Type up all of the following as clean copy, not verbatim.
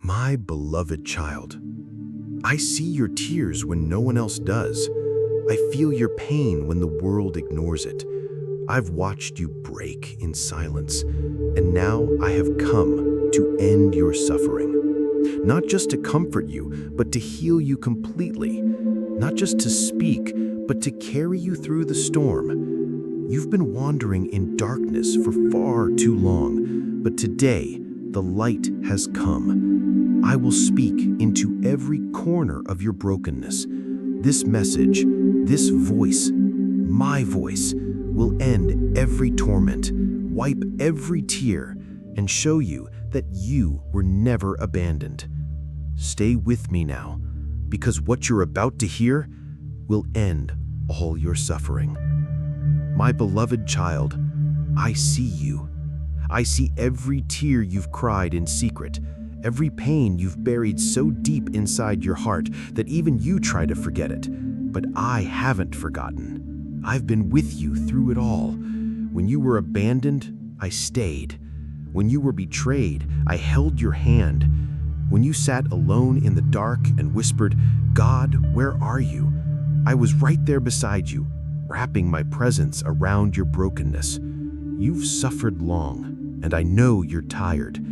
My beloved child, I see your tears when no one else does. I feel your pain when the world ignores it. I've watched you break in silence, and now I have come to end your suffering. Not just to comfort you, but to heal you completely. Not just to speak, but to carry you through the storm. You've been wandering in darkness for far too long, but today the light has come. I will speak into every corner of your brokenness. This message, this voice, my voice, will end every torment, wipe every tear, and show you that you were never abandoned. Stay with me now, because what you're about to hear will end all your suffering. My beloved child, I see you. I see every tear you've cried in secret, every pain you've buried so deep inside your heart that even you try to forget it. But I haven't forgotten. I've been with you through it all. When you were abandoned, I stayed. When you were betrayed, I held your hand. When you sat alone in the dark and whispered, "God, where are you?" I was right there beside you, wrapping my presence around your brokenness. You've suffered long, and I know you're tired.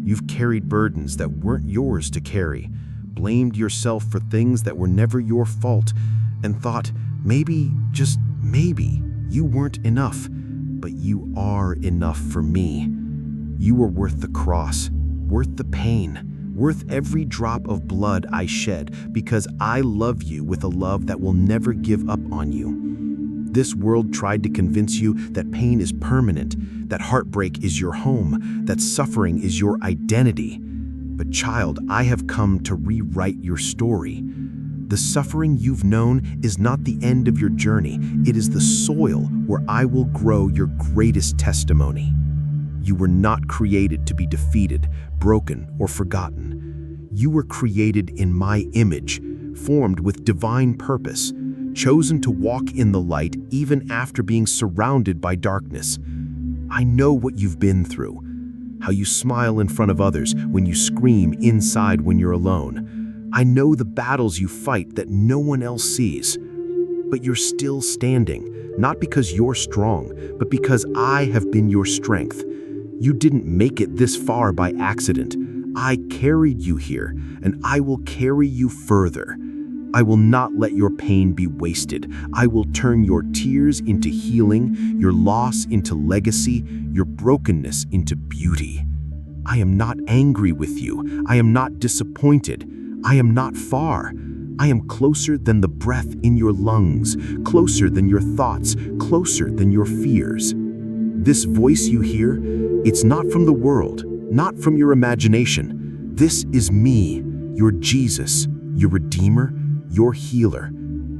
You've carried burdens that weren't yours to carry, blamed yourself for things that were never your fault, and thought maybe, just maybe, you weren't enough. But you are enough for me. You are worth the cross, worth the pain, worth every drop of blood I shed, because I love you with a love that will never give up on you. This world tried to convince you that pain is permanent, that heartbreak is your home, that suffering is your identity. But child, I have come to rewrite your story. The suffering you've known is not the end of your journey. It is the soil where I will grow your greatest testimony. You were not created to be defeated, broken, or forgotten. You were created in my image, formed with divine purpose, chosen to walk in the light even after being surrounded by darkness. I know what you've been through, how you smile in front of others when you scream inside when you're alone. I know the battles you fight that no one else sees. But you're still standing, not because you're strong, but because I have been your strength. You didn't make it this far by accident. I carried you here, and I will carry you further. I will not let your pain be wasted. I will turn your tears into healing, your loss into legacy, your brokenness into beauty. I am not angry with you. I am not disappointed. I am not far. I am closer than the breath in your lungs, closer than your thoughts, closer than your fears. This voice you hear, it's not from the world, not from your imagination. This is me, your Jesus, your Redeemer, your healer,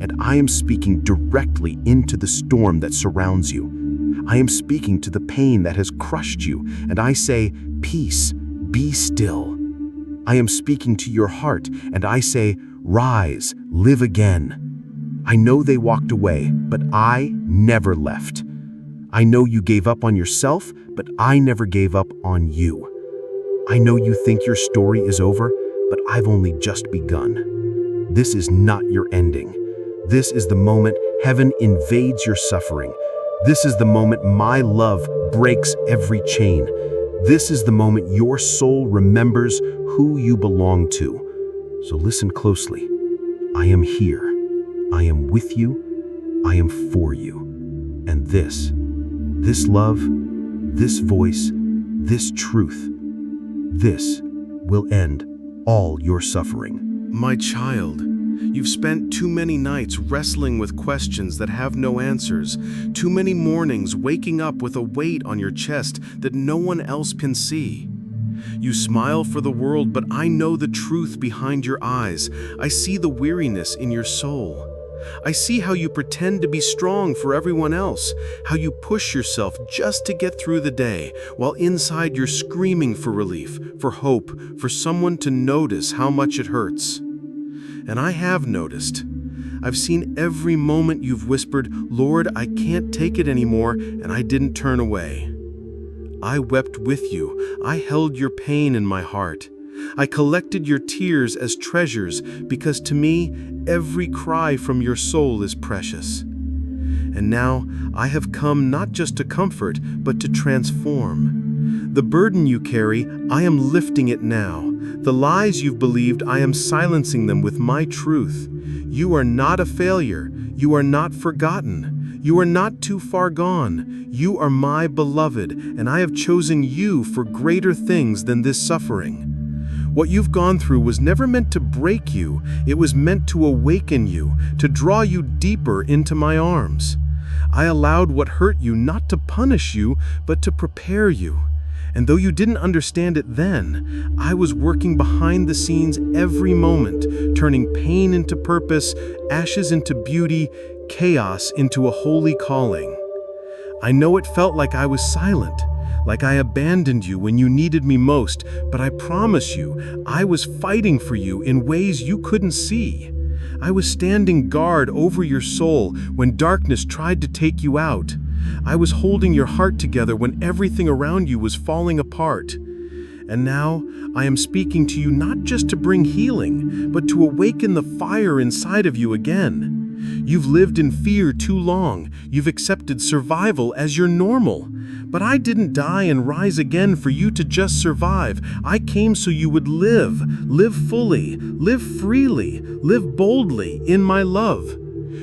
and I am speaking directly into the storm that surrounds you. I am speaking to the pain that has crushed you, and I say, "Peace, be still." I am speaking to your heart, and I say, "Rise, live again." I know they walked away, but I never left. I know you gave up on yourself, but I never gave up on you. I know you think your story is over, but I've only just begun. This is not your ending. This is the moment heaven invades your suffering. This is the moment my love breaks every chain. This is the moment your soul remembers who you belong to. So listen closely. I am here. I am with you. I am for you. And this love, this voice, this truth, this will end all your suffering. My child, you've spent too many nights wrestling with questions that have no answers, too many mornings waking up with a weight on your chest that no one else can see. You smile for the world, but I know the truth behind your eyes. I see the weariness in your soul. I see how you pretend to be strong for everyone else, how you push yourself just to get through the day, while inside you're screaming for relief, for hope, for someone to notice how much it hurts. And I have noticed. I've seen every moment you've whispered, "Lord, I can't take it anymore," and I didn't turn away. I wept with you. I held your pain in my heart. I collected your tears as treasures because to me, every cry from your soul is precious. And now I have come not just to comfort, but to transform. The burden you carry, I am lifting it now. The lies you've believed, I am silencing them with my truth. You are not a failure. You are not forgotten. You are not too far gone. You are my beloved, and I have chosen you for greater things than this suffering. What you've gone through was never meant to break you. It was meant to awaken you, to draw you deeper into my arms. I allowed what hurt you not to punish you, but to prepare you. And though you didn't understand it then, I was working behind the scenes every moment, turning pain into purpose, ashes into beauty, chaos into a holy calling. I know it felt like I was silent, like I abandoned you when you needed me most, but I promise you, I was fighting for you in ways you couldn't see. I was standing guard over your soul when darkness tried to take you out. I was holding your heart together when everything around you was falling apart. And now I am speaking to you not just to bring healing, but to awaken the fire inside of you again. You've lived in fear too long. You've accepted survival as your normal. But I didn't die and rise again for you to just survive. I came so you would live fully, live freely, live boldly in my love.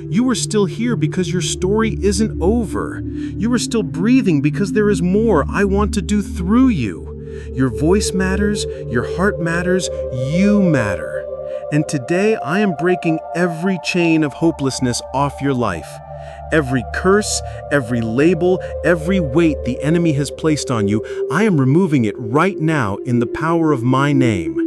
You are still here because your story isn't over. You are still breathing because there is more I want to do through you. Your voice matters, your heart matters, you matter. And today I am breaking every chain of hopelessness off your life. Every curse, every label, every weight the enemy has placed on you, I am removing it right now in the power of my name.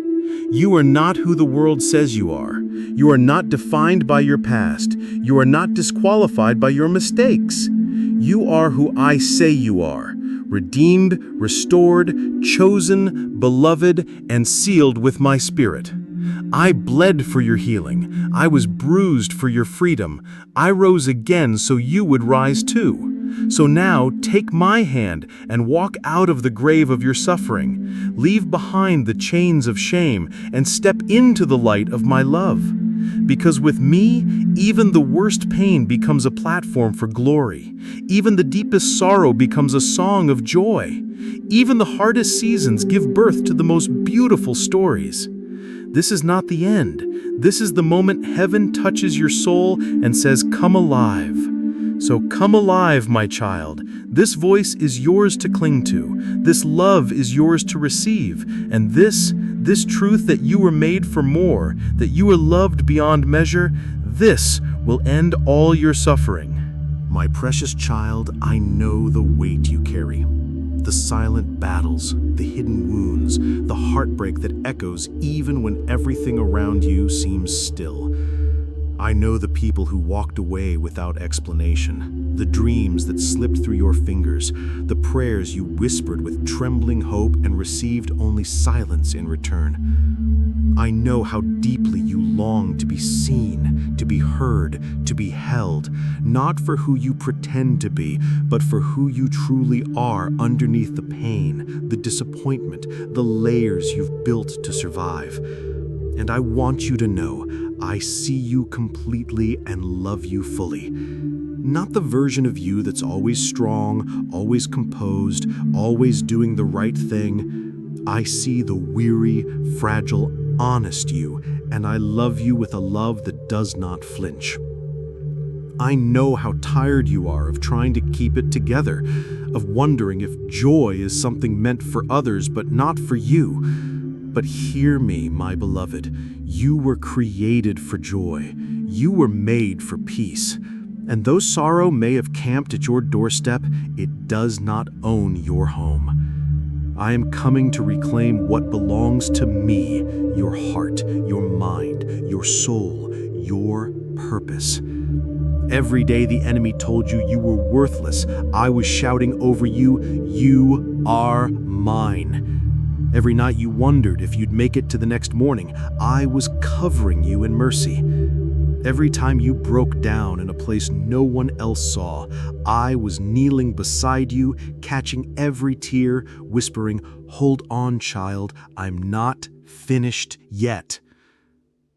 You are not who the world says you are. You are not defined by your past. You are not disqualified by your mistakes. You are who I say you are. Redeemed, restored, chosen, beloved, and sealed with my spirit. I bled for your healing. I was bruised for your freedom. I rose again so you would rise too. So now take my hand and walk out of the grave of your suffering. Leave behind the chains of shame and step into the light of my love. Because with me, even the worst pain becomes a platform for glory. Even the deepest sorrow becomes a song of joy. Even the hardest seasons give birth to the most beautiful stories. This is not the end. This is the moment heaven touches your soul and says, "Come alive." So come alive, my child. This voice is yours to cling to. This love is yours to receive. And this truth that you were made for more, that you are loved beyond measure, this will end all your suffering. My precious child, I know the weight you carry. The silent battles, the hidden wounds, the heartbreak that echoes even when everything around you seems still. I know the people who walked away without explanation, the dreams that slipped through your fingers, the prayers you whispered with trembling hope and received only silence in return. I know how deeply you long to be seen, to be heard, to be held, not for who you pretend to be, but for who you truly are underneath the pain, the disappointment, the layers you've built to survive. And I want you to know, I see you completely and love you fully. Not the version of you that's always strong, always composed, always doing the right thing. I see the weary, fragile, honest you, and I love you with a love that does not flinch. I know how tired you are of trying to keep it together, of wondering if joy is something meant for others but not for you. But hear me, my beloved, you were created for joy. You were made for peace. And though sorrow may have camped at your doorstep, it does not own your home. I am coming to reclaim what belongs to me, your heart, your mind, your soul, your purpose. Every day the enemy told you you were worthless, I was shouting over you, "You are mine." Every night you wondered if you'd make it to the next morning, I was covering you in mercy. Every time you broke down in a place no one else saw, I was kneeling beside you, catching every tear, whispering, "Hold on, child, I'm not finished yet.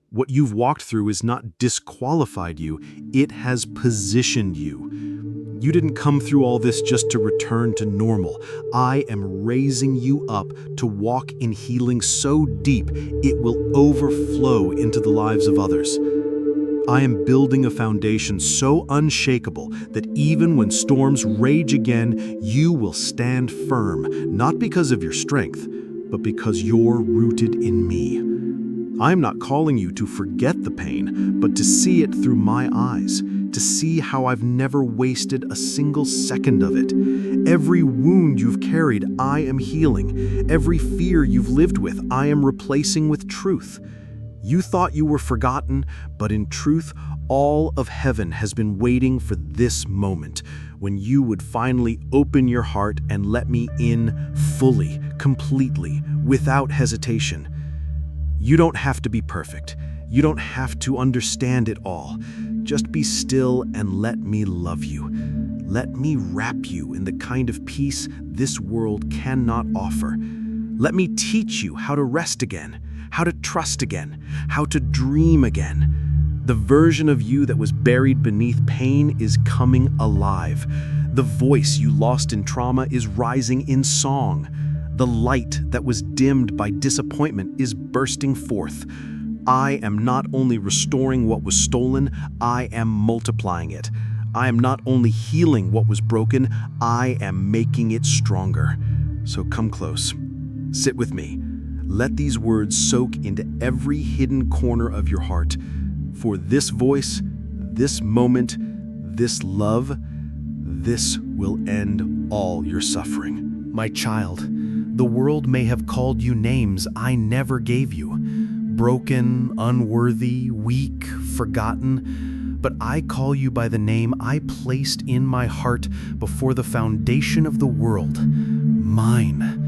What you've walked through is not disqualified you, it has positioned you. You didn't come through all this just to return to normal. I am raising you up to walk in healing so deep it will overflow into the lives of others. I am building a foundation so unshakable that even when storms rage again, you will stand firm, not because of your strength, but because you're rooted in me. I'm not calling you to forget the pain, but to see it through my eyes, to see how I've never wasted a single second of it. Every wound you've carried, I am healing. Every fear you've lived with, I am replacing with truth. You thought you were forgotten, but in truth, all of heaven has been waiting for this moment, when you would finally open your heart and let me in fully, completely, without hesitation. You don't have to be perfect. You don't have to understand it all. Just be still and let me love you. Let me wrap you in the kind of peace this world cannot offer. Let me teach you how to rest again, how to trust again, how to dream again. The version of you that was buried beneath pain is coming alive. The voice you lost in trauma is rising in song. The light that was dimmed by disappointment is bursting forth. I am not only restoring what was stolen, I am multiplying it. I am not only healing what was broken, I am making it stronger. So come close. Sit with me. Let these words soak into every hidden corner of your heart. For this voice, this moment, this love, this will end all your suffering. My child, the world may have called you names I never gave you. Broken, unworthy, weak, forgotten. But I call you by the name I placed in my heart before the foundation of the world. Mine.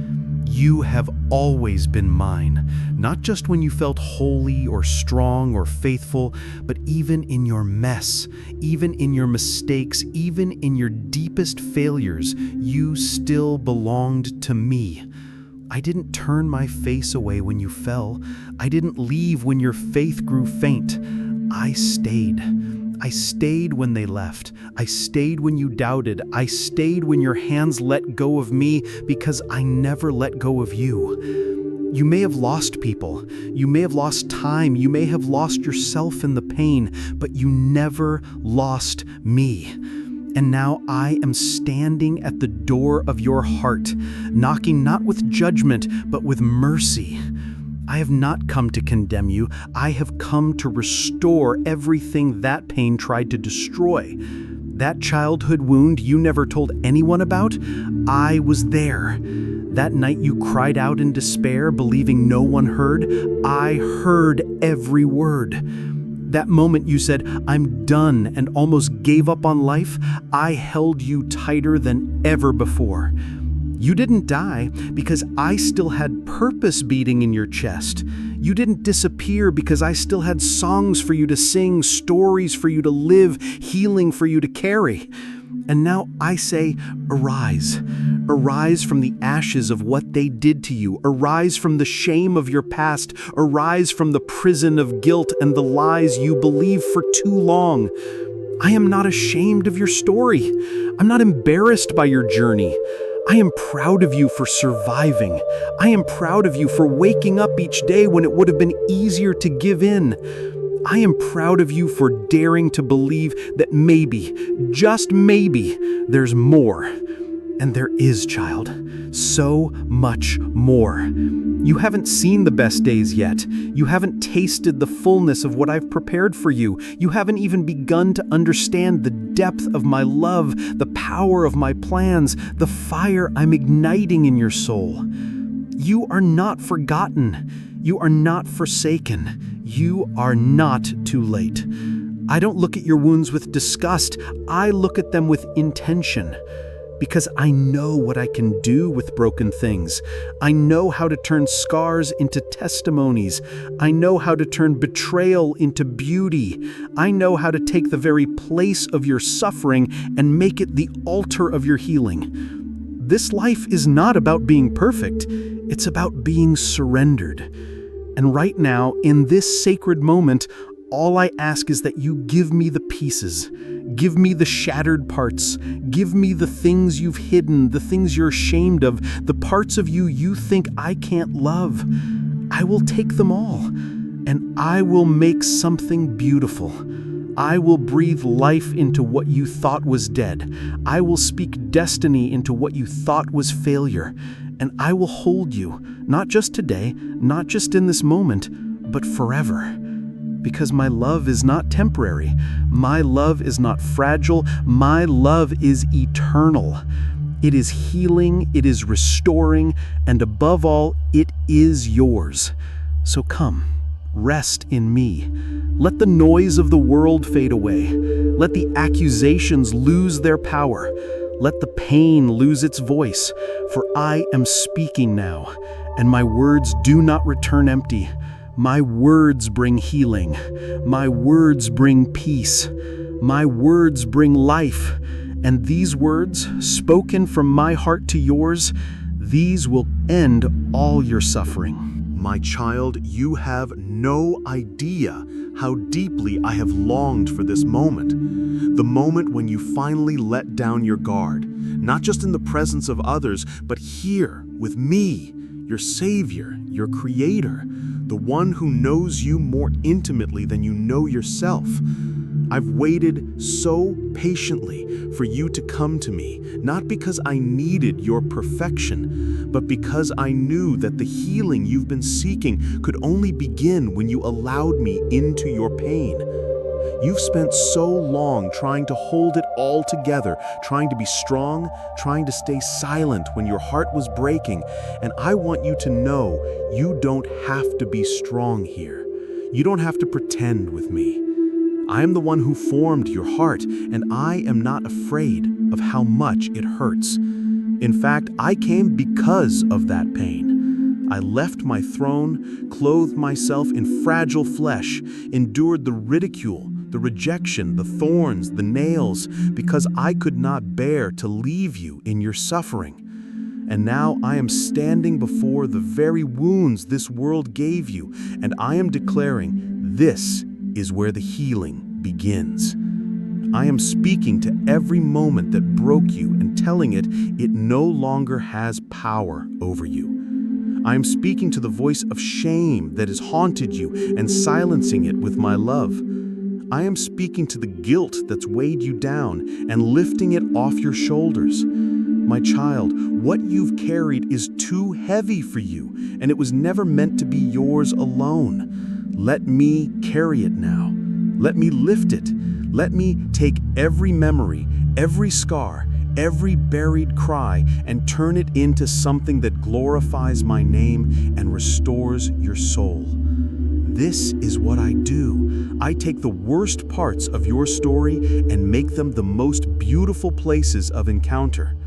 You have always been mine, not just when you felt holy or strong or faithful, but even in your mess, even in your mistakes, even in your deepest failures, you still belonged to me. I didn't turn my face away when you fell. I didn't leave when your faith grew faint. I stayed. I stayed when they left. I stayed when you doubted. I stayed when your hands let go of me because I never let go of you. You may have lost people. You may have lost time. You may have lost yourself in the pain, but you never lost me. And now I am standing at the door of your heart, knocking not with judgment, but with mercy. I have not come to condemn you. I have come to restore everything that pain tried to destroy. That childhood wound you never told anyone about, I was there. That night you cried out in despair, believing no one heard, I heard every word. That moment you said, I'm done, and almost gave up on life, I held you tighter than ever before. You didn't die because I still had purpose beating in your chest. You didn't disappear because I still had songs for you to sing, stories for you to live, healing for you to carry. And now I say, arise. Arise from the ashes of what they did to you. Arise from the shame of your past. Arise from the prison of guilt and the lies you believed for too long. I am not ashamed of your story. I'm not embarrassed by your journey. I am proud of you for surviving. I am proud of you for waking up each day when it would have been easier to give in. I am proud of you for daring to believe that maybe, just maybe, there's more. And there is, child. So much more. You haven't seen the best days yet. You haven't tasted the fullness of what I've prepared for you. You haven't even begun to understand the depth of my love, the power of my plans, the fire I'm igniting in your soul. You are not forgotten. You are not forsaken. You are not too late. I don't look at your wounds with disgust. I look at them with intention. Because I know what I can do with broken things. I know how to turn scars into testimonies. I know how to turn betrayal into beauty. I know how to take the very place of your suffering and make it the altar of your healing. This life is not about being perfect. It's about being surrendered. And right now, in this sacred moment, all I ask is that you give me the pieces. Give me the shattered parts. Give me the things you've hidden, the things you're ashamed of, the parts of you think I can't love. I will take them all, and I will make something beautiful. I will breathe life into what you thought was dead. I will speak destiny into what you thought was failure. And I will hold you, not just today, not just in this moment, but forever. Because my love is not temporary. My love is not fragile. My love is eternal. It is healing, it is restoring, and above all, it is yours. So come, rest in me. Let the noise of the world fade away. Let the accusations lose their power. Let the pain lose its voice, for I am speaking now, and my words do not return empty. My words bring healing. My words bring peace. My words bring life. And these words, spoken from my heart to yours, these will end all your suffering. My child, you have no idea how deeply I have longed for this moment. The moment when you finally let down your guard, not just in the presence of others, but here with me, your Savior, your Creator, the one who knows you more intimately than you know yourself. I've waited so patiently for you to come to me, not because I needed your perfection, but because I knew that the healing you've been seeking could only begin when you allowed me into your pain. You've spent so long trying to hold it all together, trying to be strong, trying to stay silent when your heart was breaking, and I want you to know you don't have to be strong here. You don't have to pretend with me. I am the one who formed your heart, and I am not afraid of how much it hurts. In fact, I came because of that pain. I left my throne, clothed myself in fragile flesh, endured the ridicule, the rejection, the thorns, the nails, because I could not bear to leave you in your suffering. And now I am standing before the very wounds this world gave you, and I am declaring, this is where the healing begins. I am speaking to every moment that broke you and telling it no longer has power over you. I am speaking to the voice of shame that has haunted you and silencing it with my love. I am speaking to the guilt that's weighed you down and lifting it off your shoulders. My child, what you've carried is too heavy for you, and it was never meant to be yours alone. Let me carry it now. Let me lift it. Let me take every memory, every scar, every buried cry, and turn it into something that glorifies my name and restores your soul. This is what I do. I take the worst parts of your story and make them the most beautiful places of encounter.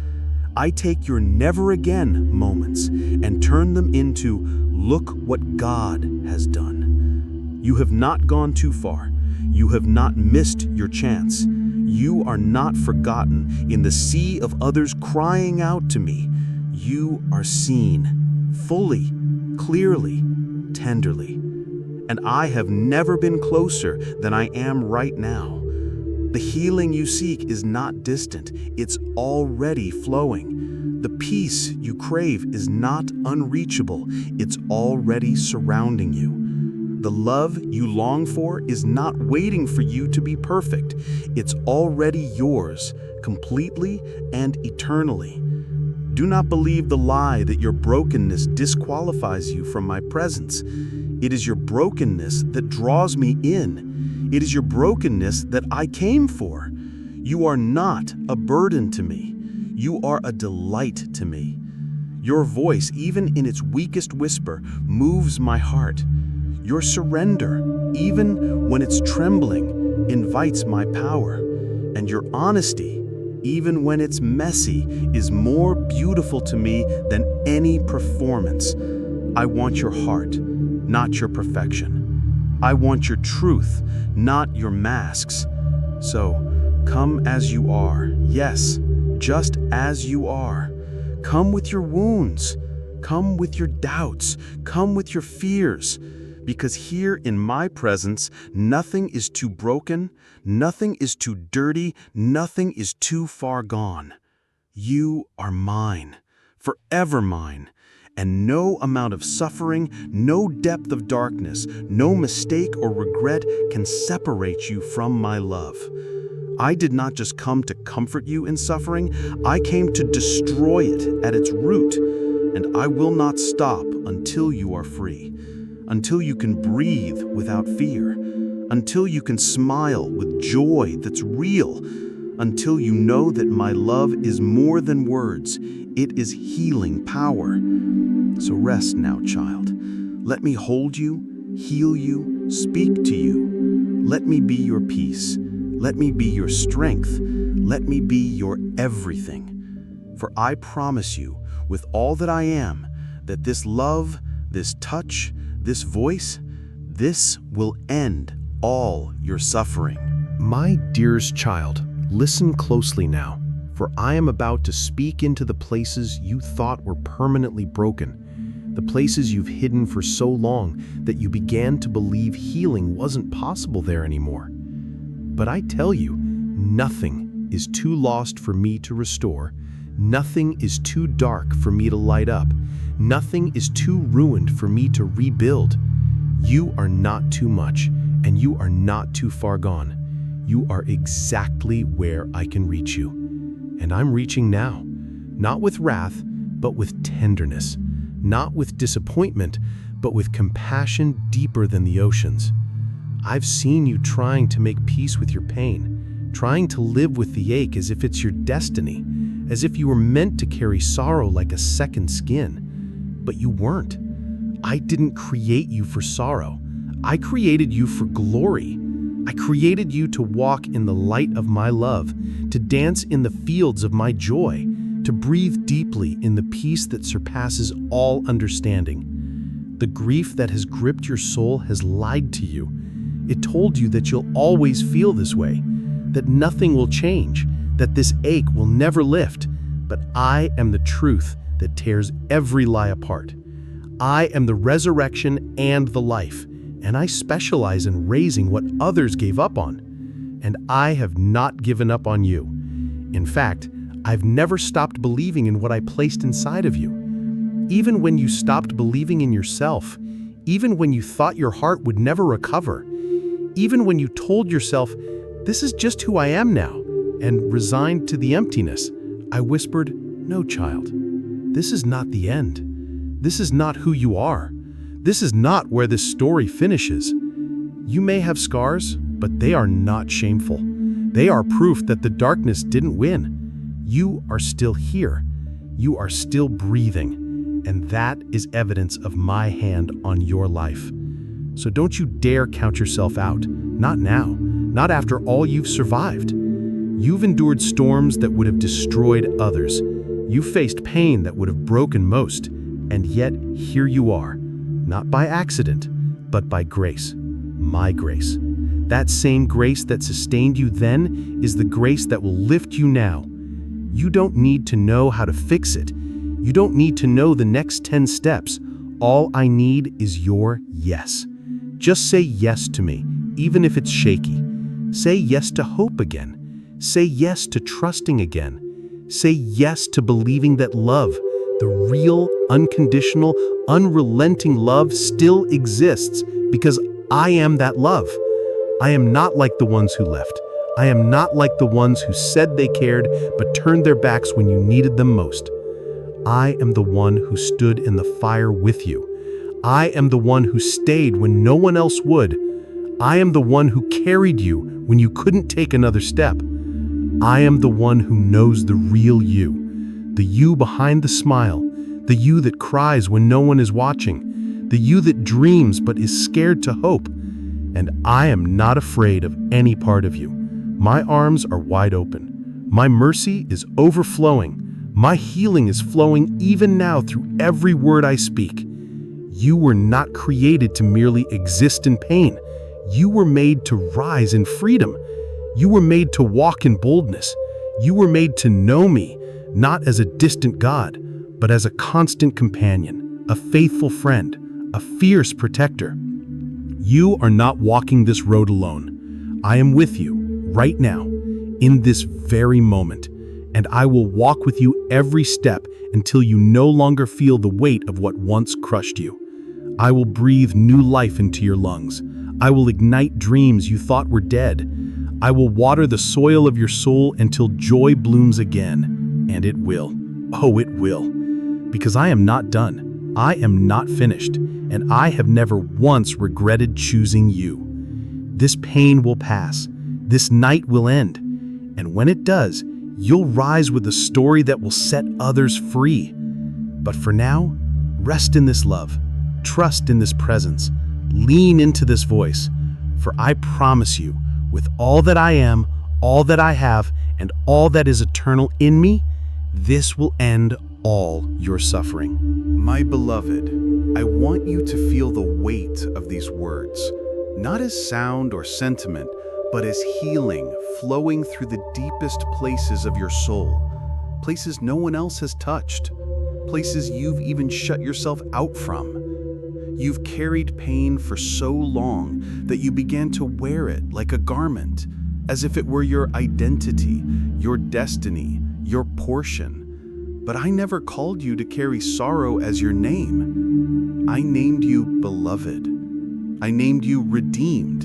I take your never again moments and turn them into, look what God has done. You have not gone too far. You have not missed your chance. You are not forgotten in the sea of others crying out to me. You are seen, fully, clearly, tenderly. And I have never been closer than I am right now. The healing you seek is not distant. It's already flowing. The peace you crave is not unreachable. It's already surrounding you. The love you long for is not waiting for you to be perfect. It's already yours, completely and eternally. Do not believe the lie that your brokenness disqualifies you from my presence. It is your brokenness that draws me in. It is your brokenness that I came for. You are not a burden to me. You are a delight to me. Your voice, even in its weakest whisper, moves my heart. Your surrender, even when it's trembling, invites my power. And your honesty, even when it's messy, is more beautiful to me than any performance. I want your heart, not your perfection. I want your truth, not your masks. So, come as you are, yes, just as you are. Come with your wounds. Come with your doubts. Come with your fears. Because here in my presence, nothing is too broken, nothing is too dirty, nothing is too far gone. You are mine, forever mine. And no amount of suffering, no depth of darkness, no mistake or regret can separate you from my love. I did not just come to comfort you in suffering, I came to destroy it at its root. And I will not stop until you are free, until you can breathe without fear, until you can smile with joy that's real, until you know that my love is more than words, it is healing power. So rest now, child. Let me hold you, heal you, speak to you. Let me be your peace. Let me be your strength. Let me be your everything. For I promise you, with all that I am, that this love, this touch, this voice, this will end all your suffering. My dearest child, listen closely now, for I am about to speak into the places you thought were permanently broken, the places you've hidden for so long that you began to believe healing wasn't possible there anymore. But I tell you, nothing is too lost for me to restore. Nothing is too dark for me to light up. Nothing is too ruined for me to rebuild. You are not too much, and you are not too far gone. You are exactly where I can reach you. And I'm reaching now, not with wrath, but with tenderness, not with disappointment, but with compassion deeper than the oceans. I've seen you trying to make peace with your pain, trying to live with the ache as if it's your destiny, as if you were meant to carry sorrow like a second skin. But you weren't. I didn't create you for sorrow. I created you for glory. I created you to walk in the light of my love, to dance in the fields of my joy, to breathe deeply in the peace that surpasses all understanding. The grief that has gripped your soul has lied to you. It told you that you'll always feel this way, that nothing will change, that this ache will never lift. But I am the truth that tears every lie apart. I am the resurrection and the life, and I specialize in raising what others gave up on. And I have not given up on you. In fact, I've never stopped believing in what I placed inside of you. Even when you stopped believing in yourself, even when you thought your heart would never recover, even when you told yourself, "This is just who I am now," and resigned to the emptiness, I whispered, "No, child, this is not the end. This is not who you are. This is not where this story finishes. You may have scars, but they are not shameful. They are proof that the darkness didn't win. You are still here. You are still breathing. And that is evidence of my hand on your life. So don't you dare count yourself out. Not now. Not after all you've survived. You've endured storms that would have destroyed others. You faced pain that would have broken most. And yet, here you are. Not by accident, but by grace. My grace. That same grace that sustained you then is the grace that will lift you now. You don't need to know how to fix it. You don't need to know the next 10 steps. All I need is your yes. Just say yes to me, even if it's shaky. Say yes to hope again. Say yes to trusting again. Say yes to believing that love, the real, unconditional, unrelenting love still exists because I am that love. I am not like the ones who left. I am not like the ones who said they cared but turned their backs when you needed them most. I am the one who stood in the fire with you. I am the one who stayed when no one else would. I am the one who carried you when you couldn't take another step. I am the one who knows the real you. The you behind the smile, the you that cries when no one is watching, the you that dreams but is scared to hope. And I am not afraid of any part of you. My arms are wide open. My mercy is overflowing. My healing is flowing even now through every word I speak. You were not created to merely exist in pain. You were made to rise in freedom. You were made to walk in boldness. You were made to know me, not as a distant God, but as a constant companion, a faithful friend, a fierce protector. You are not walking this road alone. I am with you, right now, in this very moment, and I will walk with you every step until you no longer feel the weight of what once crushed you. I will breathe new life into your lungs. I will ignite dreams you thought were dead. I will water the soil of your soul until joy blooms again. And it will. Oh, it will. Because I am not done. I am not finished. And I have never once regretted choosing you. This pain will pass. This night will end. And when it does, you'll rise with a story that will set others free. But for now, rest in this love. Trust in this presence. Lean into this voice. For I promise you, with all that I am, all that I have, and all that is eternal in me, this will end all your suffering. My beloved, I want you to feel the weight of these words, not as sound or sentiment, but as healing flowing through the deepest places of your soul, places no one else has touched, places you've even shut yourself out from. You've carried pain for so long that you began to wear it like a garment, as if it were your identity, your destiny, your portion. But I never called you to carry sorrow as your name. I named you beloved. I named you redeemed.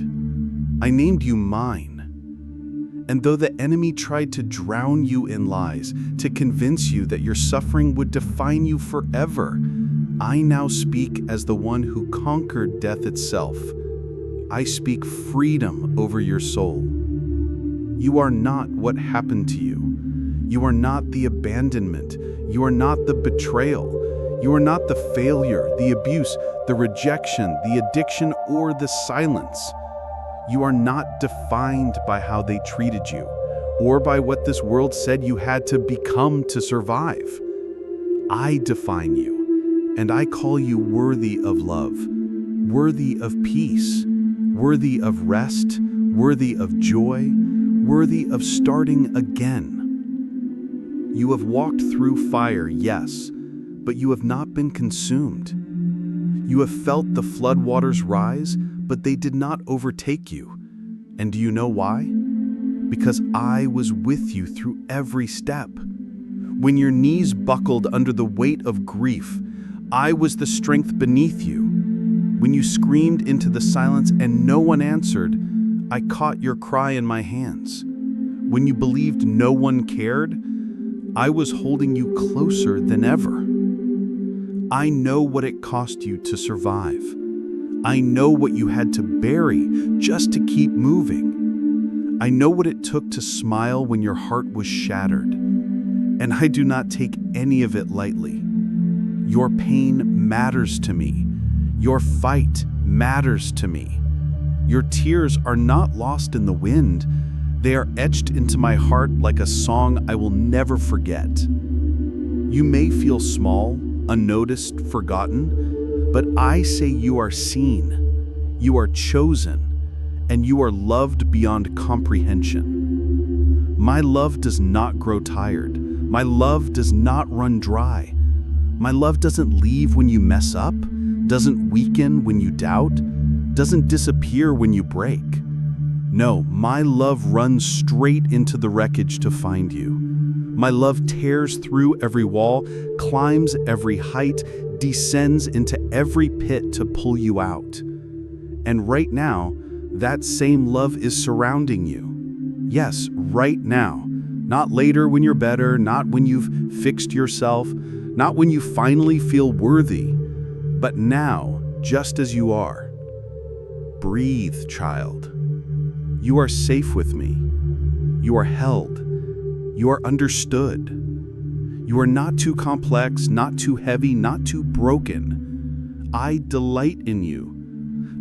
I named you mine. And though the enemy tried to drown you in lies, to convince you that your suffering would define you forever, I now speak as the one who conquered death itself. I speak freedom over your soul. You are not what happened to you. You are not the abandonment. You are not the betrayal. You are not the failure, the abuse, the rejection, the addiction, or the silence. You are not defined by how they treated you, or by what this world said you had to become to survive. I define you. And I call you worthy of love, worthy of peace, worthy of rest, worthy of joy, worthy of starting again. You have walked through fire, yes, but you have not been consumed. You have felt the floodwaters rise, but they did not overtake you. And do you know why? Because I was with you through every step. When your knees buckled under the weight of grief, I was the strength beneath you. When you screamed into the silence and no one answered, I caught your cry in my hands. When you believed no one cared, I was holding you closer than ever. I know what it cost you to survive. I know what you had to bury just to keep moving. I know what it took to smile when your heart was shattered. And I do not take any of it lightly. Your pain matters to me. Your fight matters to me. Your tears are not lost in the wind. They are etched into my heart like a song I will never forget. You may feel small, unnoticed, forgotten, but I say you are seen, you are chosen, and you are loved beyond comprehension. My love does not grow tired. My love does not run dry. My love doesn't leave when you mess up, doesn't weaken when you doubt, doesn't disappear when you break. No, my love runs straight into the wreckage to find you. My love tears through every wall, climbs every height, descends into every pit to pull you out. And right now, that same love is surrounding you. Yes, right now. Not later when you're better, not when you've fixed yourself, not when you finally feel worthy, but now, just as you are. Breathe, child. You are safe with me. You are held. You are understood. You are not too complex, not too heavy, not too broken. I delight in you,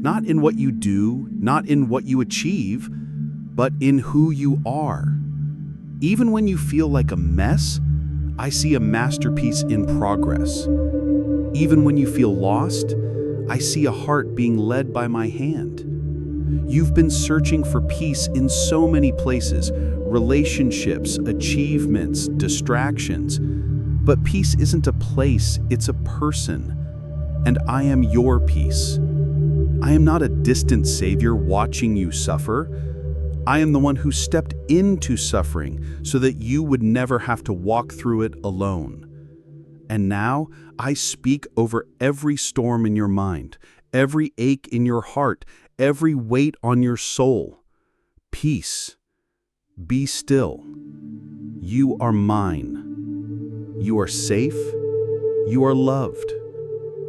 not in what you do, not in what you achieve, but in who you are. Even when you feel like a mess, I see a masterpiece in progress. Even when you feel lost, I see a heart being led by my hand. You've been searching for peace in so many places, relationships, achievements, distractions. But peace isn't a place, it's a person. And I am your peace. I am not a distant savior watching you suffer. I am the one who stepped into suffering so that you would never have to walk through it alone. And now I speak over every storm in your mind, every ache in your heart, every weight on your soul. Peace. Be still. You are mine. You are safe. You are loved.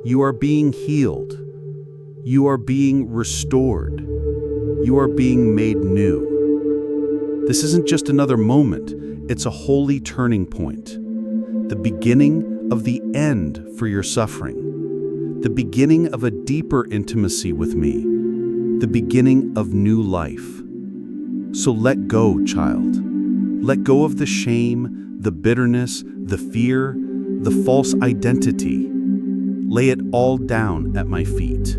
You are being healed. You are being restored. You are being made new. This isn't just another moment, it's a holy turning point. The beginning of the end for your suffering. The beginning of a deeper intimacy with me. The beginning of new life. So let go, child. Let go of the shame, the bitterness, the fear, the false identity. Lay it all down at my feet.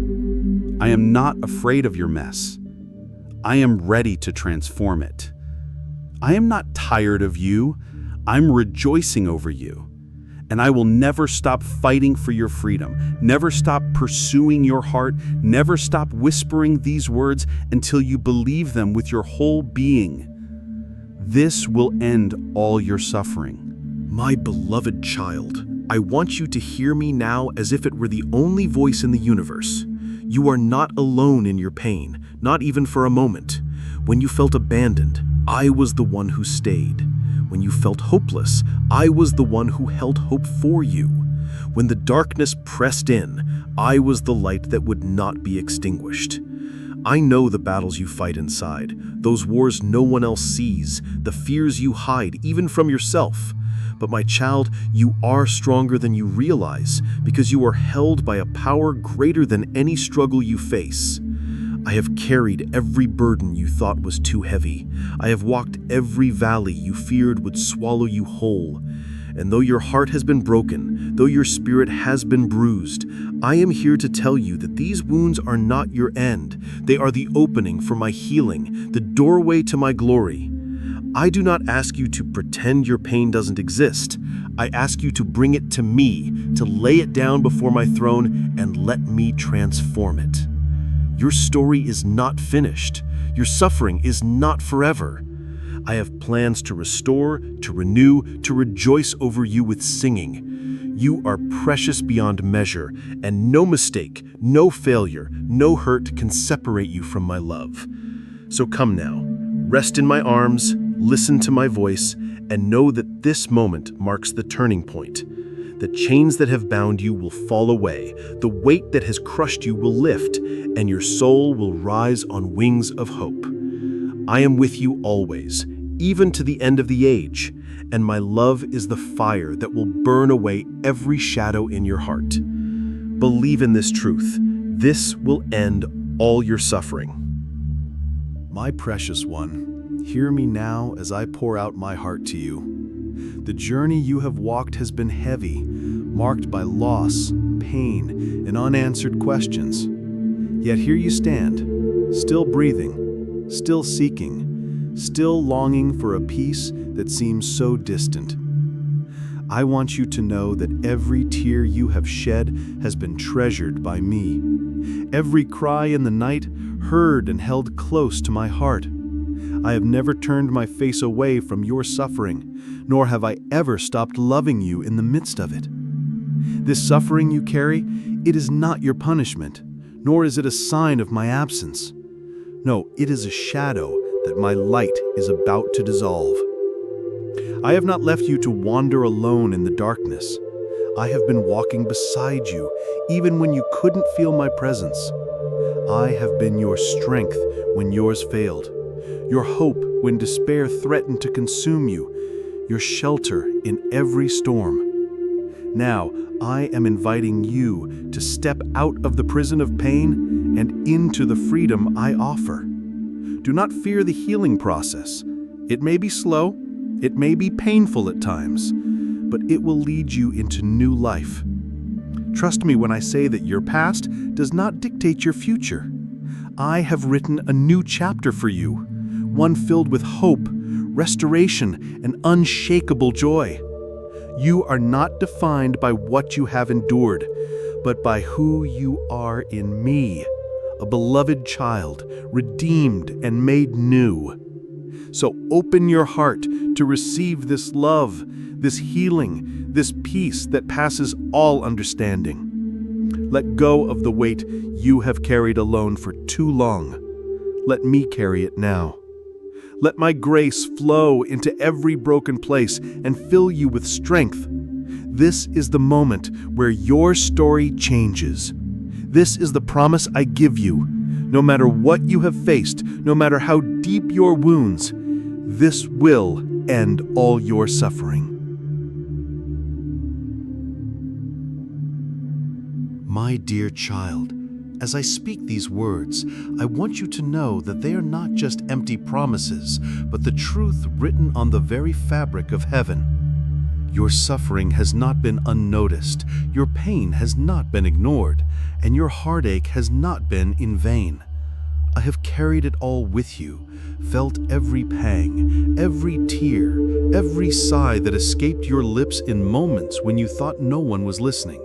I am not afraid of your mess. I am ready to transform it. I am not tired of you. I'm rejoicing over you. And I will never stop fighting for your freedom, never stop pursuing your heart, never stop whispering these words until you believe them with your whole being. This will end all your suffering. My beloved child, I want you to hear me now as if it were the only voice in the universe. You are not alone in your pain, not even for a moment. When you felt abandoned, I was the one who stayed. When you felt hopeless, I was the one who held hope for you. When the darkness pressed in, I was the light that would not be extinguished. I know the battles you fight inside, those wars no one else sees, the fears you hide even from yourself. But my child, you are stronger than you realize because you are held by a power greater than any struggle you face. I have carried every burden you thought was too heavy. I have walked every valley you feared would swallow you whole. And though your heart has been broken, though your spirit has been bruised, I am here to tell you that these wounds are not your end. They are the opening for my healing, the doorway to my glory. I do not ask you to pretend your pain doesn't exist. I ask you to bring it to me, to lay it down before my throne and let me transform it. Your story is not finished. Your suffering is not forever. I have plans to restore, to renew, to rejoice over you with singing. You are precious beyond measure, and no mistake, no failure, no hurt can separate you from my love. So come now, rest in my arms, listen to my voice, and know that this moment marks the turning point. The chains that have bound you will fall away, the weight that has crushed you will lift, and your soul will rise on wings of hope. I am with you always, even to the end of the age, and my love is the fire that will burn away every shadow in your heart. Believe in this truth. This will end all your suffering. My precious one, hear me now as I pour out my heart to you. The journey you have walked has been heavy, marked by loss, pain, and unanswered questions. Yet here you stand, still breathing, still seeking, still longing for a peace that seems so distant. I want you to know that every tear you have shed has been treasured by me. Every cry in the night heard and held close to my heart. I have never turned my face away from your suffering, nor have I ever stopped loving you in the midst of it. This suffering you carry, it is not your punishment, nor is it a sign of my absence. No, it is a shadow that my light is about to dissolve. I have not left you to wander alone in the darkness. I have been walking beside you, even when you couldn't feel my presence. I have been your strength when yours failed, your hope when despair threatened to consume you, your shelter in every storm. Now, I am inviting you to step out of the prison of pain and into the freedom I offer. Do not fear the healing process. It may be slow, it may be painful at times, but it will lead you into new life. Trust me when I say that your past does not dictate your future. I have written a new chapter for you, one filled with hope, restoration, and unshakable joy. You are not defined by what you have endured, but by who you are in me, a beloved child, redeemed and made new. So open your heart to receive this love, this healing, this peace that passes all understanding. Let go of the weight you have carried alone for too long. Let me carry it now. Let my grace flow into every broken place and fill you with strength. This is the moment where your story changes. This is the promise I give you. No matter what you have faced, no matter how deep your wounds, this will end all your suffering. My dear child, as I speak these words, I want you to know that they are not just empty promises, but the truth written on the very fabric of heaven. Your suffering has not been unnoticed, your pain has not been ignored, and your heartache has not been in vain. I have carried it all with you, felt every pang, every tear, every sigh that escaped your lips in moments when you thought no one was listening.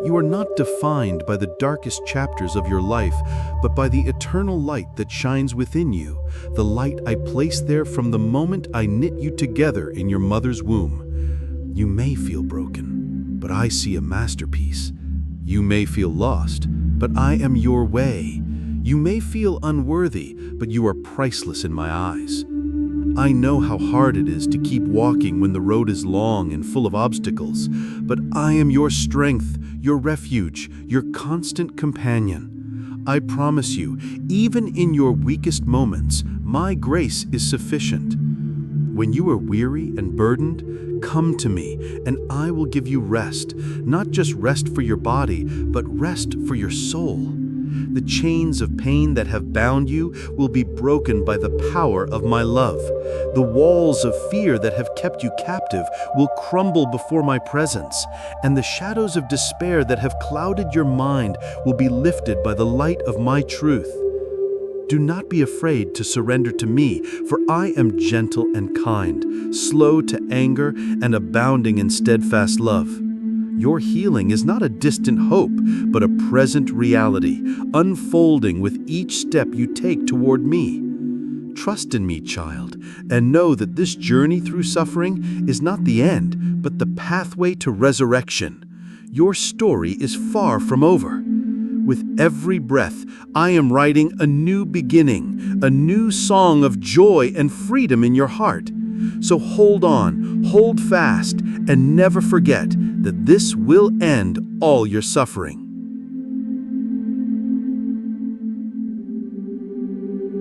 You are not defined by the darkest chapters of your life, but by the eternal light that shines within you, the light I placed there from the moment I knit you together in your mother's womb. You may feel broken, but I see a masterpiece. You may feel lost, but I am your way. You may feel unworthy, but you are priceless in my eyes. I know how hard it is to keep walking when the road is long and full of obstacles, but I am your strength, your refuge, your constant companion. I promise you, even in your weakest moments, my grace is sufficient. When you are weary and burdened, come to me, and I will give you rest, not just rest for your body, but rest for your soul. The chains of pain that have bound you will be broken by the power of my love. The walls of fear that have kept you captive will crumble before my presence, and the shadows of despair that have clouded your mind will be lifted by the light of my truth. Do not be afraid to surrender to me, for I am gentle and kind, slow to anger and abounding in steadfast love. Your healing is not a distant hope, but a present reality, unfolding with each step you take toward me. Trust in me, child, and know that this journey through suffering is not the end, but the pathway to resurrection. Your story is far from over. With every breath, I am writing a new beginning, a new song of joy and freedom in your heart. So hold on, hold fast, and never forget that this will end all your suffering.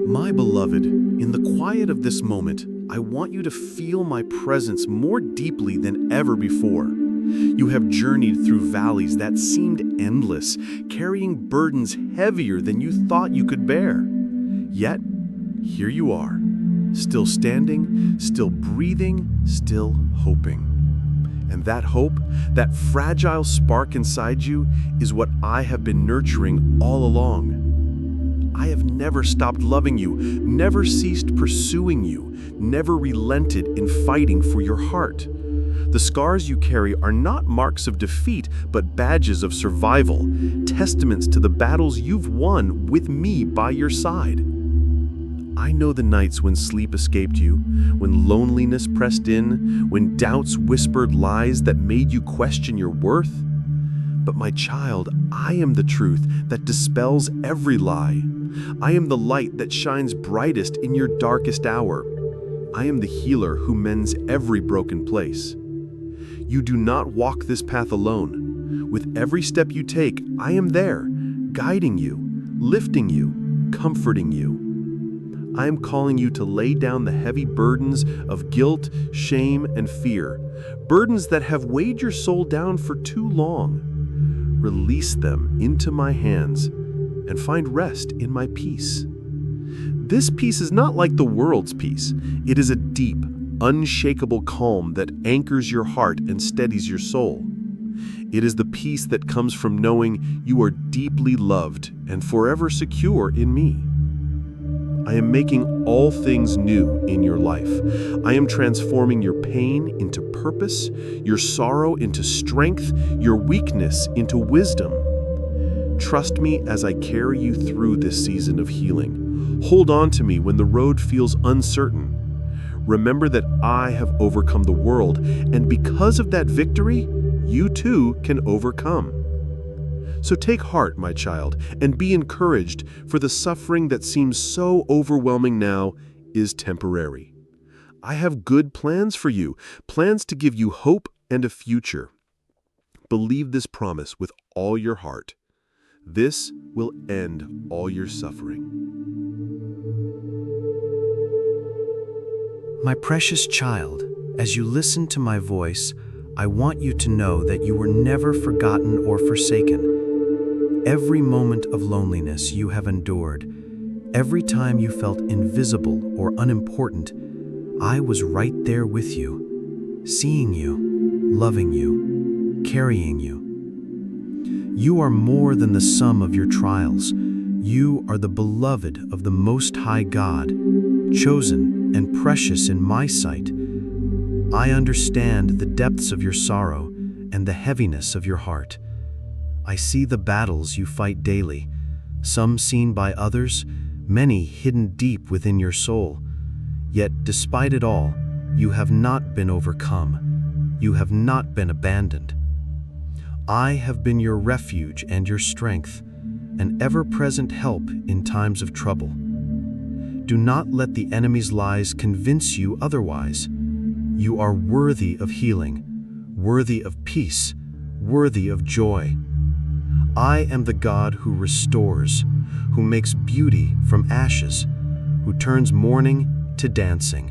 My beloved, in the quiet of this moment, I want you to feel my presence more deeply than ever before. You have journeyed through valleys that seemed endless, carrying burdens heavier than you thought you could bear. Yet, here you are, still standing, still breathing, still hoping. And that hope, that fragile spark inside you, is what I have been nurturing all along. I have never stopped loving you, never ceased pursuing you, never relented in fighting for your heart. The scars you carry are not marks of defeat, but badges of survival, testaments to the battles you've won with me by your side. I know the nights when sleep escaped you, when loneliness pressed in, when doubts whispered lies that made you question your worth. But my child, I am the truth that dispels every lie. I am the light that shines brightest in your darkest hour. I am the healer who mends every broken place. You do not walk this path alone. With every step you take, I am there, guiding you, lifting you, comforting you. I am calling you to lay down the heavy burdens of guilt, shame, and fear, burdens that have weighed your soul down for too long. Release them into my hands and find rest in my peace. This peace is not like the world's peace. It is a deep, unshakable calm that anchors your heart and steadies your soul. It is the peace that comes from knowing you are deeply loved and forever secure in me. I am making all things new in your life. I am transforming your pain into purpose, your sorrow into strength, your weakness into wisdom. Trust me as I carry you through this season of healing. Hold on to me when the road feels uncertain. Remember that I have overcome the world, and because of that victory, you too can overcome. So take heart, my child, and be encouraged, for the suffering that seems so overwhelming now is temporary. I have good plans for you, plans to give you hope and a future. Believe this promise with all your heart. This will end all your suffering. My precious child, as you listen to my voice, I want you to know that you were never forgotten or forsaken. Every moment of loneliness you have endured, every time you felt invisible or unimportant, I was right there with you, seeing you, loving you, carrying you. You are more than the sum of your trials. You are the beloved of the Most High God, chosen and precious in my sight. I understand the depths of your sorrow and the heaviness of your heart. I see the battles you fight daily, some seen by others, many hidden deep within your soul. Yet, despite it all, you have not been overcome. You have not been abandoned. I have been your refuge and your strength, an ever-present help in times of trouble. Do not let the enemy's lies convince you otherwise. You are worthy of healing, worthy of peace, worthy of joy. I am the God who restores, who makes beauty from ashes, who turns mourning to dancing.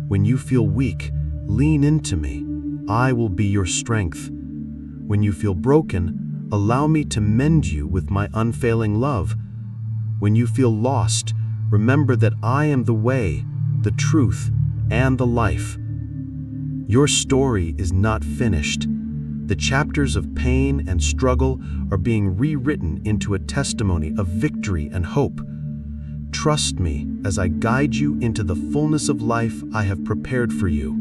When you feel weak, lean into me. I will be your strength. When you feel broken, allow me to mend you with my unfailing love. When you feel lost, remember that I am the way, the truth, and the life. Your story is not finished. The chapters of pain and struggle are being rewritten into a testimony of victory and hope. Trust me as I guide you into the fullness of life I have prepared for you.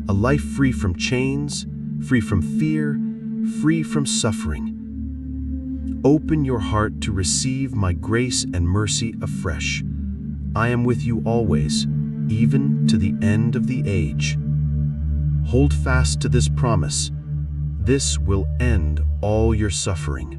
A life free from chains, free from fear, free from suffering. Open your heart to receive my grace and mercy afresh. I am with you always, even to the end of the age. Hold fast to this promise. This will end all your suffering.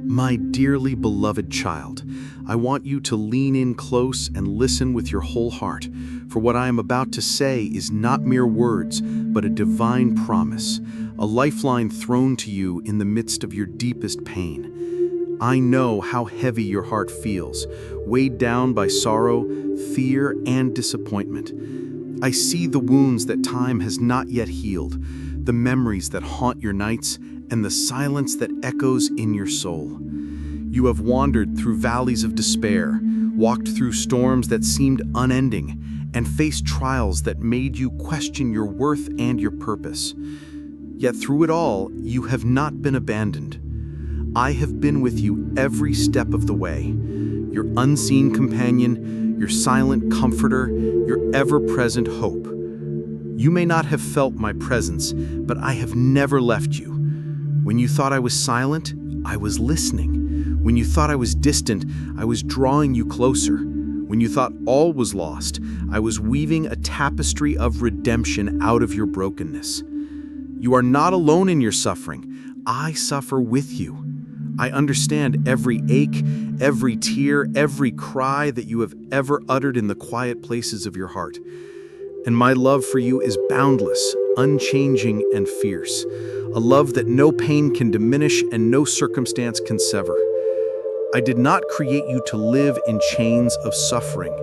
My dearly beloved child, I want you to lean in close and listen with your whole heart, for what I am about to say is not mere words, but a divine promise, a lifeline thrown to you in the midst of your deepest pain. I know how heavy your heart feels, weighed down by sorrow, fear, and disappointment. I see the wounds that time has not yet healed, the memories that haunt your nights, and the silence that echoes in your soul. You have wandered through valleys of despair, walked through storms that seemed unending, and faced trials that made you question your worth and your purpose. Yet through it all, you have not been abandoned. I have been with you every step of the way, your unseen companion, your silent comforter, your ever-present hope. You may not have felt my presence, but I have never left you. When you thought I was silent, I was listening. When you thought I was distant, I was drawing you closer. When you thought all was lost, I was weaving a tapestry of redemption out of your brokenness. You are not alone in your suffering. I suffer with you. I understand every ache, every tear, every cry that you have ever uttered in the quiet places of your heart. And my love for you is boundless, unchanging, and fierce. A love that no pain can diminish and no circumstance can sever. I did not create you to live in chains of suffering,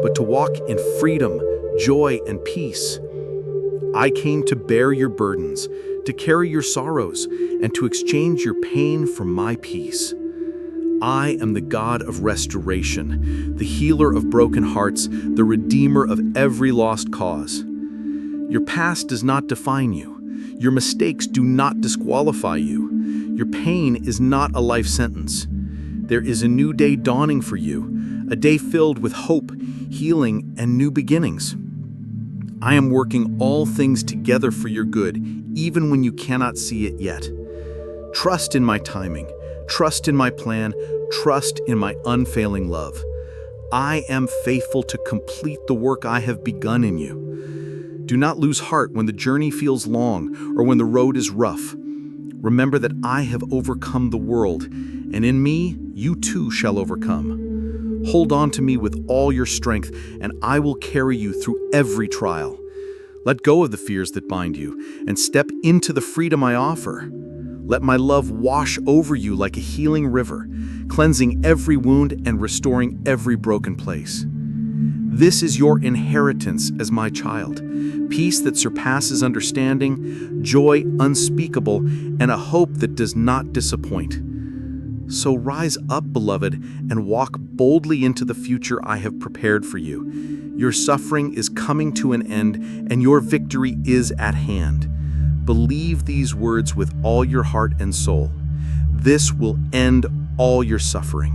but to walk in freedom, joy, and peace. I came to bear your burdens, to carry your sorrows, and to exchange your pain for my peace. I am the God of restoration, the healer of broken hearts, the redeemer of every lost cause. Your past does not define you. Your mistakes do not disqualify you. Your pain is not a life sentence. There is a new day dawning for you, a day filled with hope, healing, and new beginnings. I am working all things together for your good, even when you cannot see it yet. Trust in my timing, trust in my plan, trust in my unfailing love. I am faithful to complete the work I have begun in you. Do not lose heart when the journey feels long or when the road is rough. Remember that I have overcome the world, and in me you too shall overcome. Hold on to me with all your strength, and I will carry you through every trial. Let go of the fears that bind you, and step into the freedom I offer. Let my love wash over you like a healing river, cleansing every wound and restoring every broken place. This is your inheritance as my child, peace that surpasses understanding, joy unspeakable, and a hope that does not disappoint. So rise up, beloved, and walk boldly into the future I have prepared for you. Your suffering is coming to an end, and your victory is at hand. Believe these words with all your heart and soul. This will end all your suffering.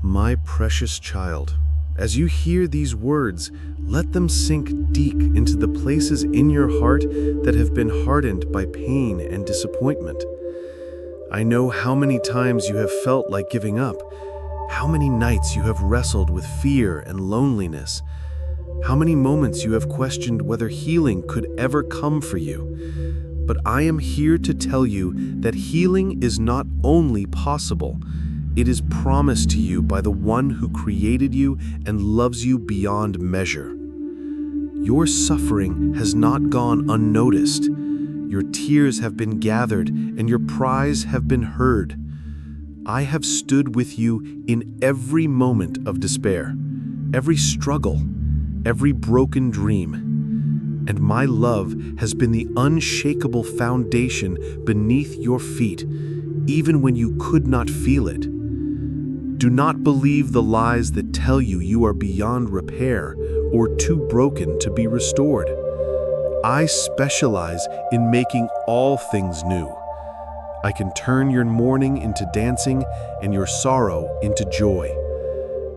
My precious child, as you hear these words, let them sink deep into the places in your heart that have been hardened by pain and disappointment. I know how many times you have felt like giving up, how many nights you have wrestled with fear and loneliness, how many moments you have questioned whether healing could ever come for you. But I am here to tell you that healing is not only possible, it is promised to you by the one who created you and loves you beyond measure. Your suffering has not gone unnoticed. Your tears have been gathered and your cries have been heard. I have stood with you in every moment of despair, every struggle, every broken dream, and my love has been the unshakable foundation beneath your feet, even when you could not feel it. Do not believe the lies that tell you you are beyond repair or too broken to be restored. I specialize in making all things new. I can turn your mourning into dancing and your sorrow into joy.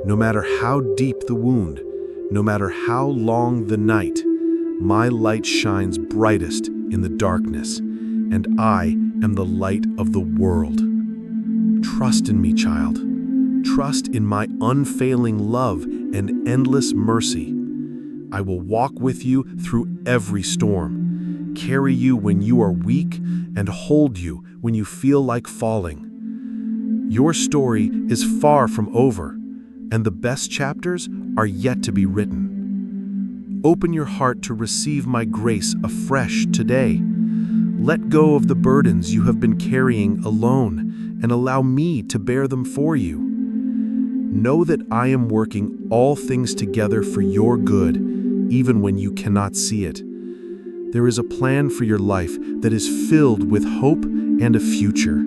No matter how deep the wound, no matter how long the night, my light shines brightest in the darkness, and I am the light of the world. Trust in me, child. Trust in my unfailing love and endless mercy. I will walk with you through every storm, carry you when you are weak, and hold you when you feel like falling. Your story is far from over, and the best chapters are yet to be written. Open your heart to receive my grace afresh today. Let go of the burdens you have been carrying alone and allow me to bear them for you. Know that I am working all things together for your good, even when you cannot see it. There is a plan for your life that is filled with hope and a future.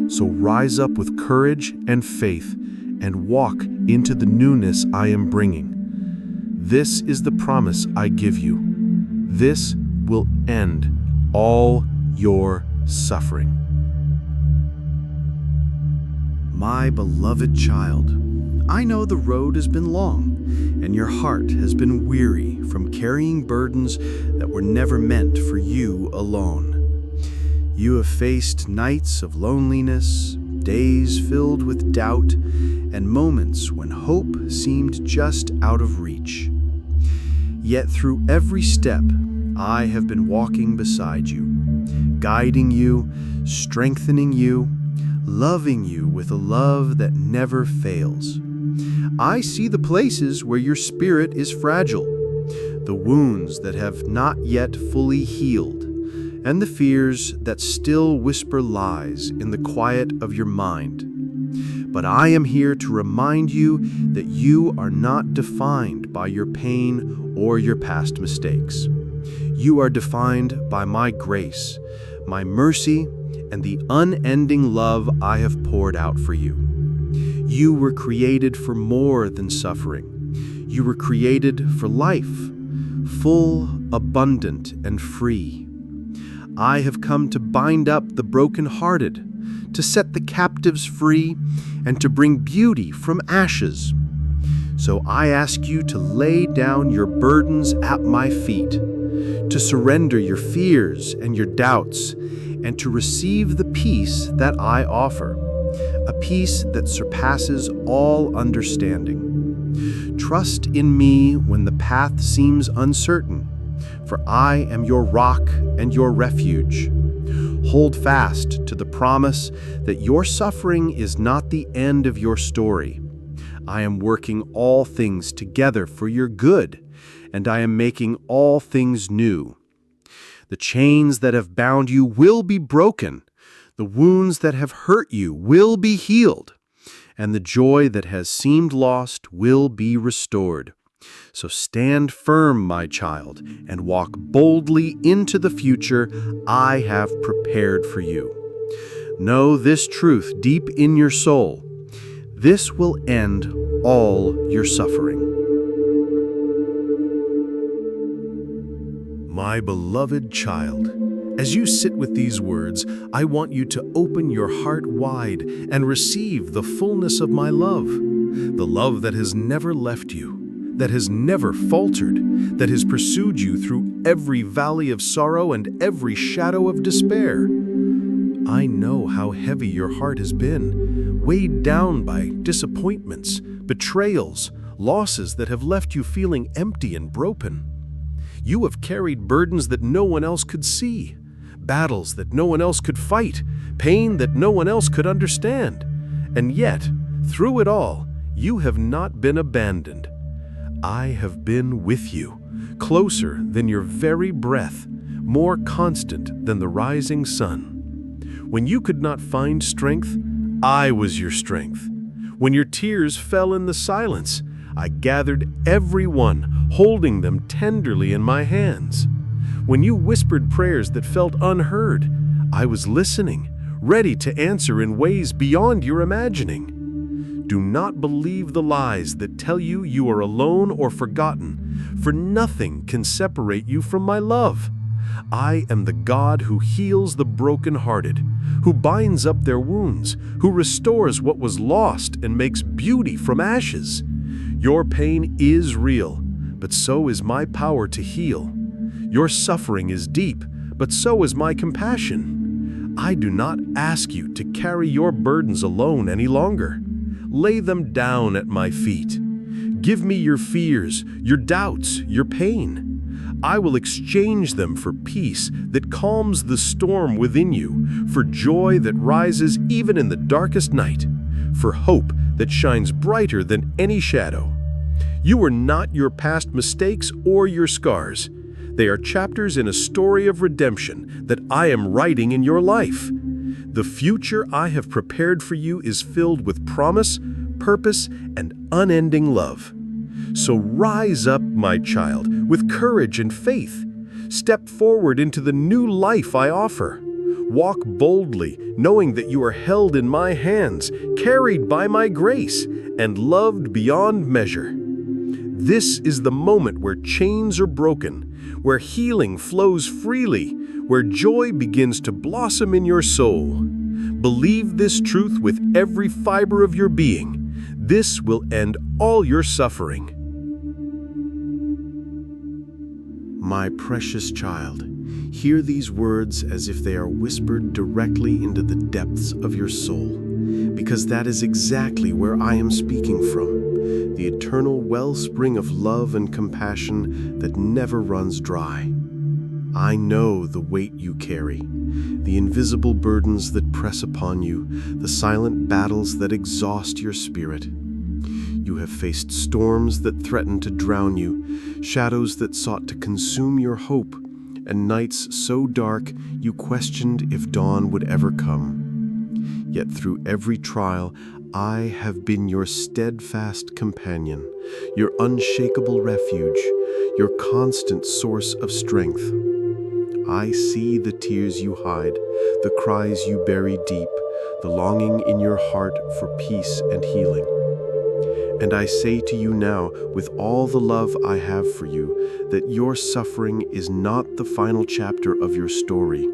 So rise up with courage and faith and walk into the newness I am bringing. This is the promise I give you. This will end all your suffering. My beloved child, I know the road has been long, and your heart has been weary from carrying burdens that were never meant for you alone. You have faced nights of loneliness, days filled with doubt, and moments when hope seemed just out of reach. Yet through every step, I have been walking beside you, guiding you, strengthening you, loving you with a love that never fails. I see the places where your spirit is fragile, the wounds that have not yet fully healed, and the fears that still whisper lies in the quiet of your mind. But I am here to remind you that you are not defined by your pain or your past mistakes. You are defined by my grace, my mercy, and the unending love I have poured out for you. You were created for more than suffering. You were created for life, full, abundant, and free. I have come to bind up the brokenhearted, to set the captives free, and to bring beauty from ashes. So I ask you to lay down your burdens at my feet, to surrender your fears and your doubts, and to receive the peace that I offer, a peace that surpasses all understanding. Trust in me when the path seems uncertain, for I am your rock and your refuge. Hold fast to the promise that your suffering is not the end of your story. I am working all things together for your good, and I am making all things new. The chains that have bound you will be broken. The wounds that have hurt you will be healed, and the joy that has seemed lost will be restored. So stand firm, my child, and walk boldly into the future I have prepared for you. Know this truth deep in your soul. This will end all your suffering. My beloved child, as you sit with these words, I want you to open your heart wide and receive the fullness of my love, the love that has never left you, that has never faltered, that has pursued you through every valley of sorrow and every shadow of despair. I know how heavy your heart has been, weighed down by disappointments, betrayals, losses that have left you feeling empty and broken. You have carried burdens that no one else could see, battles that no one else could fight, pain that no one else could understand. And yet, through it all, you have not been abandoned. I have been with you, closer than your very breath, more constant than the rising sun. When you could not find strength, I was your strength. When your tears fell in the silence, I gathered every one, holding them tenderly in my hands. When you whispered prayers that felt unheard, I was listening, ready to answer in ways beyond your imagining. Do not believe the lies that tell you you are alone or forgotten, for nothing can separate you from my love. I am the God who heals the brokenhearted, who binds up their wounds, who restores what was lost and makes beauty from ashes. Your pain is real, but so is my power to heal. Your suffering is deep, but so is my compassion. I do not ask you to carry your burdens alone any longer. Lay them down at my feet. Give me your fears, your doubts, your pain. I will exchange them for peace that calms the storm within you, for joy that rises even in the darkest night, for hope that shines brighter than any shadow. You are not your past mistakes or your scars. They are chapters in a story of redemption that I am writing in your life. The future I have prepared for you is filled with promise, purpose, and unending love. So rise up, my child, with courage and faith. Step forward into the new life I offer. Walk boldly, knowing that you are held in my hands, carried by my grace, and loved beyond measure. This is the moment where chains are broken, where healing flows freely, where joy begins to blossom in your soul. Believe this truth with every fiber of your being. This will end all your suffering. My precious child, hear these words as if they are whispered directly into the depths of your soul, because that is exactly where I am speaking from, the eternal wellspring of love and compassion that never runs dry. I know the weight you carry, the invisible burdens that press upon you, the silent battles that exhaust your spirit. You have faced storms that threatened to drown you, shadows that sought to consume your hope, and nights so dark you questioned if dawn would ever come. Yet through every trial, I have been your steadfast companion, your unshakable refuge, your constant source of strength. I see the tears you hide, the cries you bury deep, the longing in your heart for peace and healing. And I say to you now, with all the love I have for you, that your suffering is not the final chapter of your story.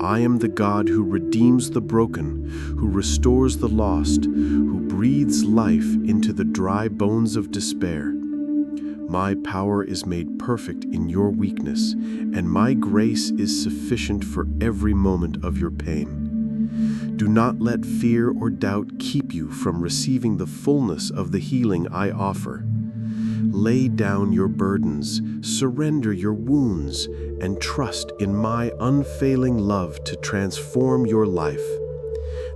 I am the God who redeems the broken, who restores the lost, who breathes life into the dry bones of despair. My power is made perfect in your weakness, and my grace is sufficient for every moment of your pain. Do not let fear or doubt keep you from receiving the fullness of the healing I offer. Lay down your burdens, surrender your wounds, and trust in my unfailing love to transform your life.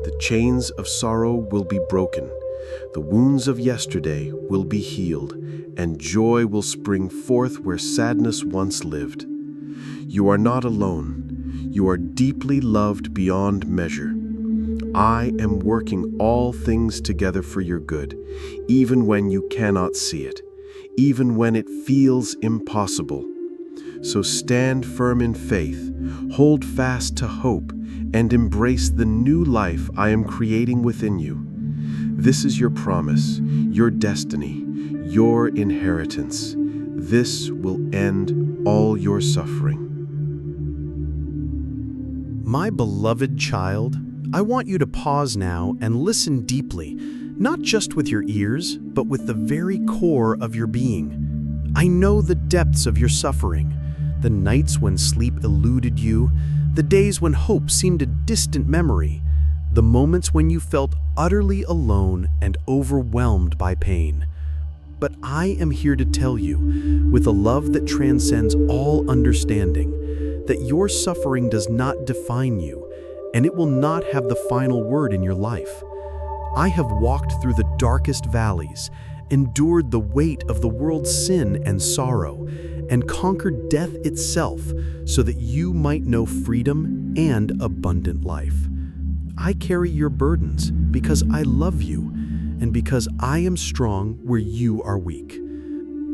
The chains of sorrow will be broken, the wounds of yesterday will be healed, and joy will spring forth where sadness once lived. You are not alone. You are deeply loved beyond measure. I am working all things together for your good, even when you cannot see it, even when it feels impossible. So stand firm in faith, hold fast to hope, and embrace the new life I am creating within you. This is your promise, your destiny, your inheritance. This will end all your suffering. My beloved child, I want you to pause now and listen deeply, not just with your ears, but with the very core of your being. I know the depths of your suffering, the nights when sleep eluded you, the days when hope seemed a distant memory, the moments when you felt utterly alone and overwhelmed by pain. But I am here to tell you, with a love that transcends all understanding, that your suffering does not define you, and it will not have the final word in your life. I have walked through the darkest valleys, endured the weight of the world's sin and sorrow, and conquered death itself so that you might know freedom and abundant life. I carry your burdens because I love you and because I am strong where you are weak.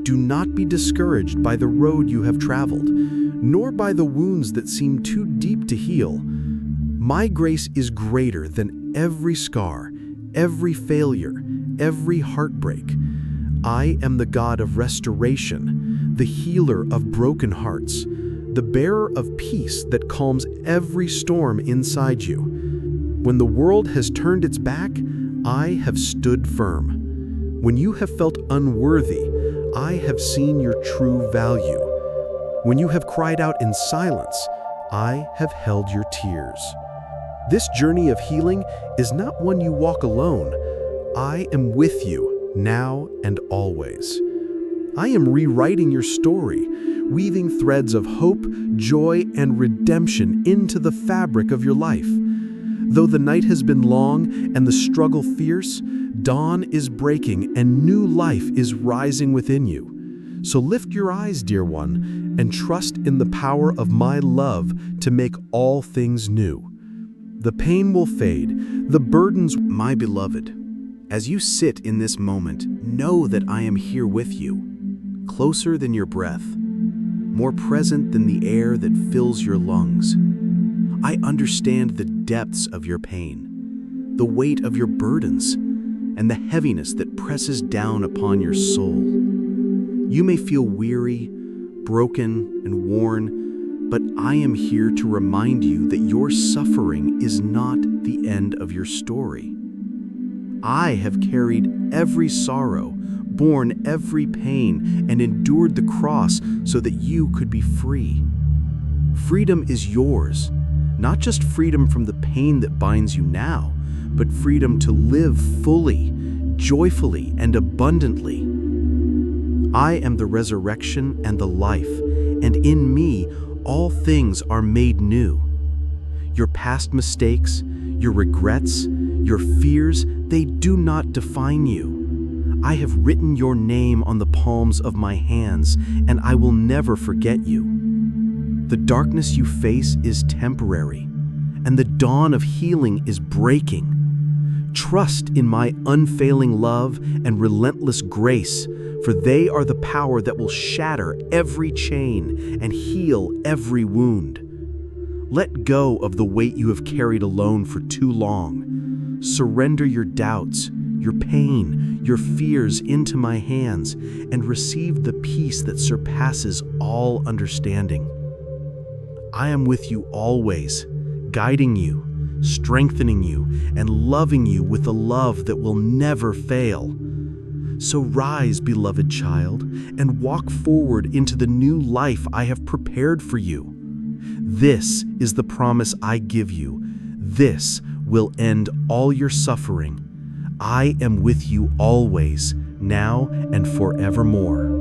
Do not be discouraged by the road you have traveled, nor by the wounds that seem too deep to heal. My grace is greater than every scar, every failure, every heartbreak. I am the God of restoration, the healer of broken hearts, the bearer of peace that calms every storm inside you. When the world has turned its back, I have stood firm. When you have felt unworthy, I have seen your true value. When you have cried out in silence, I have held your tears. This journey of healing is not one you walk alone. I am with you now and always. I am rewriting your story, weaving threads of hope, joy, and redemption into the fabric of your life. Though the night has been long and the struggle fierce, dawn is breaking and new life is rising within you. So lift your eyes, dear one, and trust in the power of my love to make all things new. The pain will fade, the burdens. My beloved, as you sit in this moment, know that I am here with you, closer than your breath, more present than the air that fills your lungs. I understand the depths of your pain, the weight of your burdens, and the heaviness that presses down upon your soul. You may feel weary, broken, and worn, but I am here to remind you that your suffering is not the end of your story. I have carried every sorrow, borne every pain, and endured the cross so that you could be free. Freedom is yours, not just freedom from the pain that binds you now, but freedom to live fully, joyfully, and abundantly. I am the resurrection and the life, and in me all things are made new. Your past mistakes, your regrets, your fears, they do not define you. I have written your name on the palms of my hands, and I will never forget you. The darkness you face is temporary, and the dawn of healing is breaking. Trust in my unfailing love and relentless grace, for they are the power that will shatter every chain and heal every wound. Let go of the weight you have carried alone for too long. Surrender your doubts, your pain, your fears into my hands, and receive the peace that surpasses all understanding. I am with you always, guiding you, strengthening you, and loving you with a love that will never fail. So rise, beloved child, and walk forward into the new life I have prepared for you. This is the promise I give you. This will end all your suffering. I am with you always, now and forevermore.